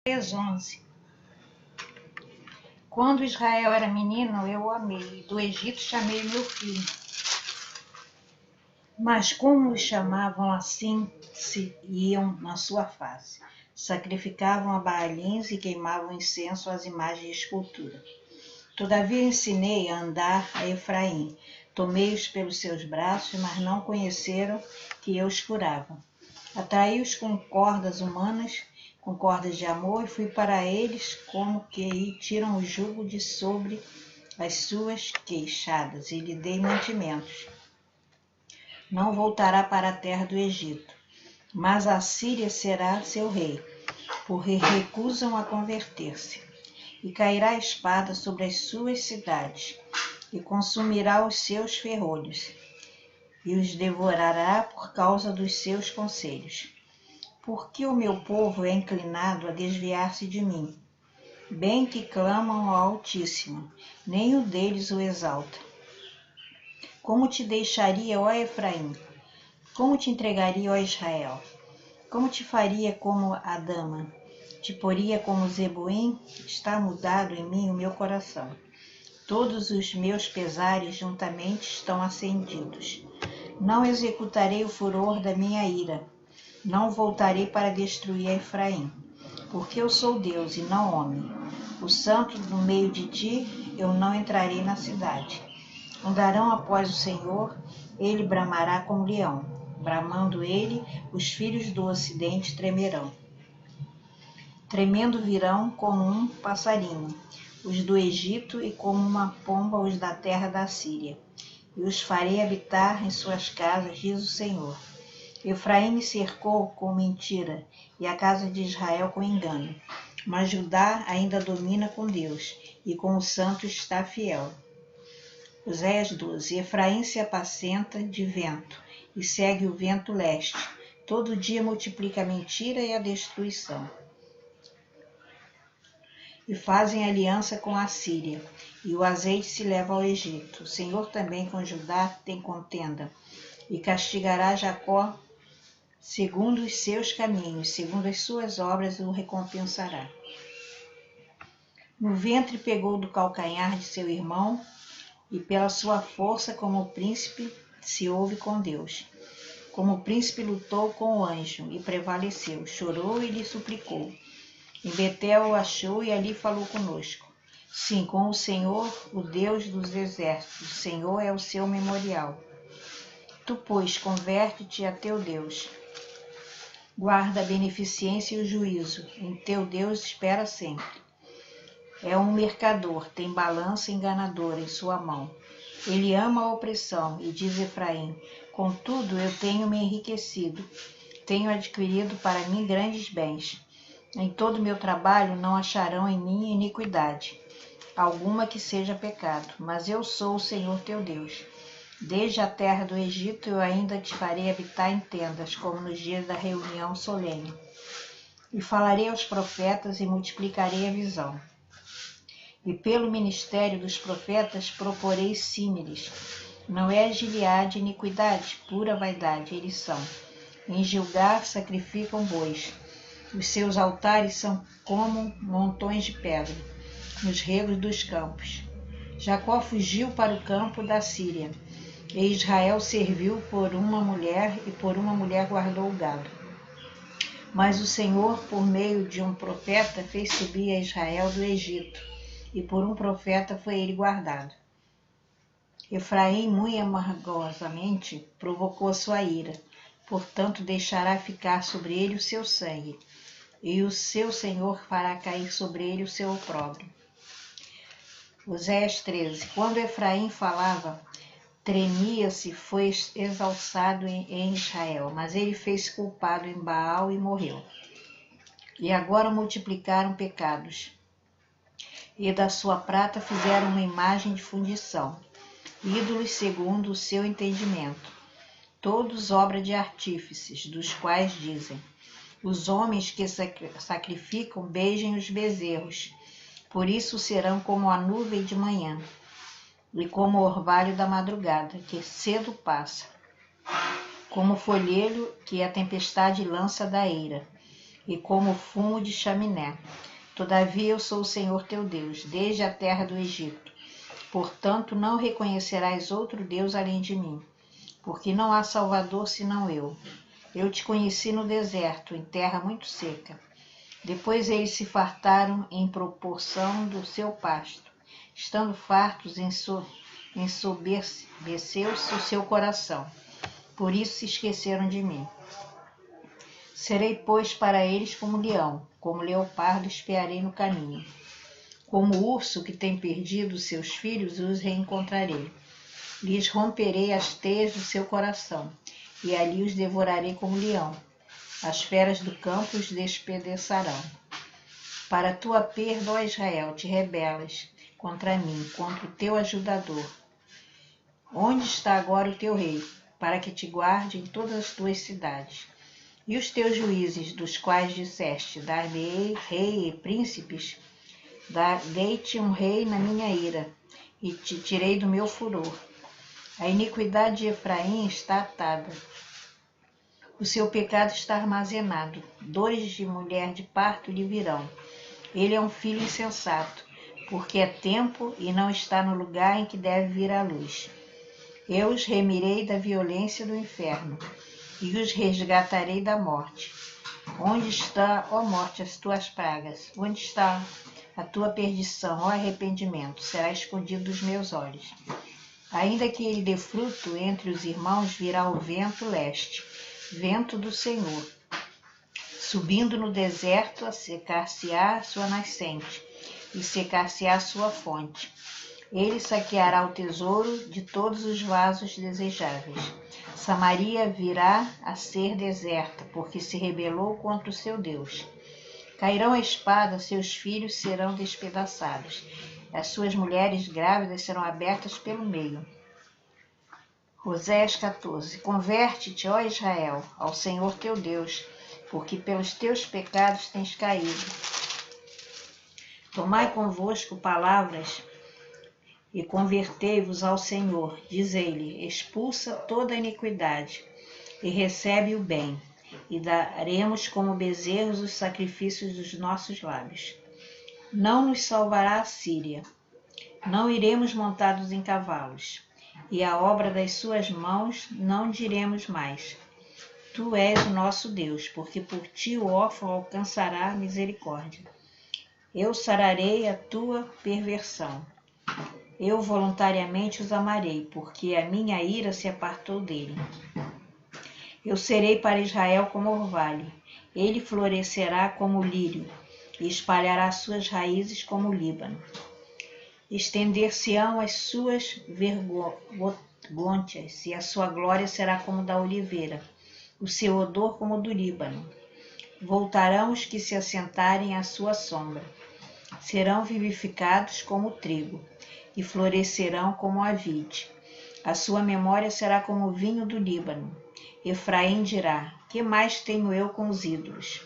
11. Quando Israel era menino, eu o amei, e do Egito chamei meu filho. Mas como o chamavam assim, se iam na sua face. Sacrificavam a Baalins e queimavam incenso às imagens de escultura. Todavia ensinei a andar a Efraim. Tomei-os pelos seus braços, mas não conheceram que eu os curava. Atraí-os com cordas humanas, com cordas de amor, e fui para eles como que tiram o jugo de sobre as suas queixadas, e lhe dei mantimentos. Não voltará para a terra do Egito, mas a Síria será seu rei, porque recusam a converter-se. E cairá a espada sobre as suas cidades, e consumirá os seus ferrolhos, e os devorará por causa dos seus conselhos. Porque o meu povo é inclinado a desviar-se de mim, bem que clamam ao Altíssimo, nenhum deles o exalta. Como te deixaria, ó Efraim? Como te entregaria, ó Israel? Como te faria como a dama? Te poria como Zeboim? Está mudado em mim o meu coração. Todos os meus pesares juntamente estão acendidos. Não executarei o furor da minha ira. Não voltarei para destruir a Efraim, porque eu sou Deus e não homem. O santo no meio de ti, eu não entrarei na cidade. Andarão após o Senhor, ele bramará como leão. Bramando ele, os filhos do ocidente tremerão. Tremendo virão como um passarinho, os do Egito, e como uma pomba os da terra da Síria. E os farei habitar em suas casas, diz o Senhor. Efraim me cercou com mentira, e a casa de Israel com engano. Mas Judá ainda domina com Deus, e com o santo está fiel. Oséias 12. Efraim se apacenta de vento, e segue o vento leste. Todo dia multiplica a mentira e a destruição. E fazem aliança com a Síria, e o azeite se leva ao Egito. O Senhor também com Judá tem contenda, e castigará Jacó segundo os seus caminhos, segundo as suas obras o recompensará. No ventre pegou do calcanhar de seu irmão, e pela sua força como príncipe se houve com Deus. Como príncipe lutou com o anjo, e prevaleceu, chorou e lhe suplicou. Em Betel o achou e ali falou conosco. Sim, com o Senhor, o Deus dos exércitos, o Senhor é o seu memorial. Tu, pois, converte-te a teu Deus. Guarda a beneficência e o juízo, em teu Deus espera sempre. É um mercador, tem balança enganadora em sua mão. Ele ama a opressão, e diz Efraim, contudo eu tenho me enriquecido, tenho adquirido para mim grandes bens. Em todo o meu trabalho não acharão em mim iniquidade, alguma que seja pecado, mas eu sou o Senhor teu Deus. Desde a terra do Egito eu ainda te farei habitar em tendas, como nos dias da reunião solene. E falarei aos profetas e multiplicarei a visão. E pelo ministério dos profetas proporei símiles. Não é Gileade iniquidade, pura vaidade, eles são. Em Gilgar sacrificam bois. Os seus altares são como montões de pedra, nos regos dos campos. Jacó fugiu para o campo da Síria. E Israel serviu por uma mulher, e por uma mulher guardou o gado. Mas o Senhor, por meio de um profeta, fez subir a Israel do Egito, e por um profeta foi ele guardado. Efraim, muito amargosamente, provocou a sua ira, portanto deixará ficar sobre ele o seu sangue, e o seu Senhor fará cair sobre ele o seu opróbrio. Oséias 13. Quando Efraim falava, tremia-se, foi exalçado em Israel, mas ele fez culpado em Baal e morreu. E agora multiplicaram pecados, e da sua prata fizeram uma imagem de fundição, ídolos segundo o seu entendimento, todos obra de artífices, dos quais dizem, os homens que sacrificam beijem os bezerros, por isso serão como a nuvem de manhã, e como o orvalho da madrugada, que cedo passa, como o folhedo que a tempestade lança da eira. e como fumo de chaminé. Todavia eu sou o Senhor teu Deus, desde a terra do Egito. Portanto, não reconhecerás outro Deus além de mim, porque não há Salvador senão eu. Eu te conheci no deserto, em terra muito seca. Depois eles se fartaram em proporção do seu pasto. Estando fartos, ensoberbeceu-se o seu coração. Por isso se esqueceram de mim. Serei, pois, para eles como leão, como leopardo espiarei no caminho. Como urso que tem perdido seus filhos, os reencontrarei. Lhes romperei as teias do seu coração, e ali os devorarei como leão. As feras do campo os despedaçarão. Para tua perda, ó Israel, te rebelas contra mim, contra o teu ajudador. Onde está agora o teu rei, para que te guarde em todas as tuas cidades? E os teus juízes, dos quais disseste, dar-me-ei rei e príncipes? Dei-te um rei na minha ira, e te tirei do meu furor. A iniquidade de Efraim está atada. O seu pecado está armazenado. Dores de mulher de parto lhe virão. Ele é um filho insensato, porque é tempo e não está no lugar em que deve vir a luz. Eu os remirei da violência do inferno, e os resgatarei da morte. Onde está, ó morte, as tuas pragas? Onde está a tua perdição, ó arrependimento? Será escondido dos meus olhos. Ainda que ele dê fruto entre os irmãos, virá o vento leste, vento do Senhor, subindo no deserto a secar-se-á sua nascente, e secar-se-á sua fonte. Ele saqueará o tesouro de todos os vasos desejáveis. Samaria virá a ser deserta, porque se rebelou contra o seu Deus. Cairão a espada, seus filhos serão despedaçados. As suas mulheres grávidas serão abertas pelo meio. Oséias 14. Converte-te, ó Israel, ao Senhor teu Deus, porque pelos teus pecados tens caído. Tomai convosco palavras e convertei-vos ao Senhor. Diz-lhe, expulsa toda a iniquidade e recebe o bem, e daremos como bezerros os sacrifícios dos nossos lábios. Não nos salvará a Síria, não iremos montados em cavalos, e a obra das suas mãos não diremos mais. Tu és o nosso Deus, porque por ti o órfão alcançará misericórdia. Eu sararei a tua perversão. Eu voluntariamente os amarei, porque a minha ira se apartou dele. Eu serei para Israel como orvalho. Ele florescerá como o lírio, e espalhará suas raízes como o Líbano. Estender-se-ão as suas vergonhas, e a sua glória será como da oliveira, o seu odor como o do Líbano. Voltarão os que se assentarem à sua sombra. Serão vivificados como o trigo, e florescerão como a vide. A sua memória será como o vinho do Líbano. Efraim dirá, que mais tenho eu com os ídolos?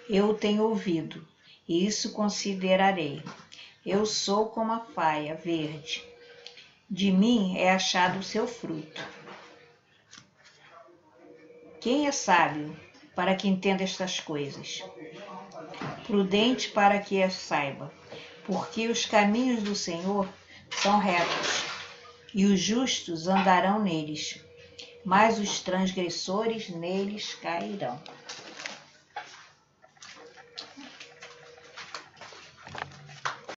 Eu o tenho ouvido, e isso considerarei. Eu sou como a faia verde. De mim é achado o seu fruto. Quem é sábio para que entenda estas coisas? Prudente para que as saiba, porque os caminhos do Senhor são retos, e os justos andarão neles, mas os transgressores neles cairão.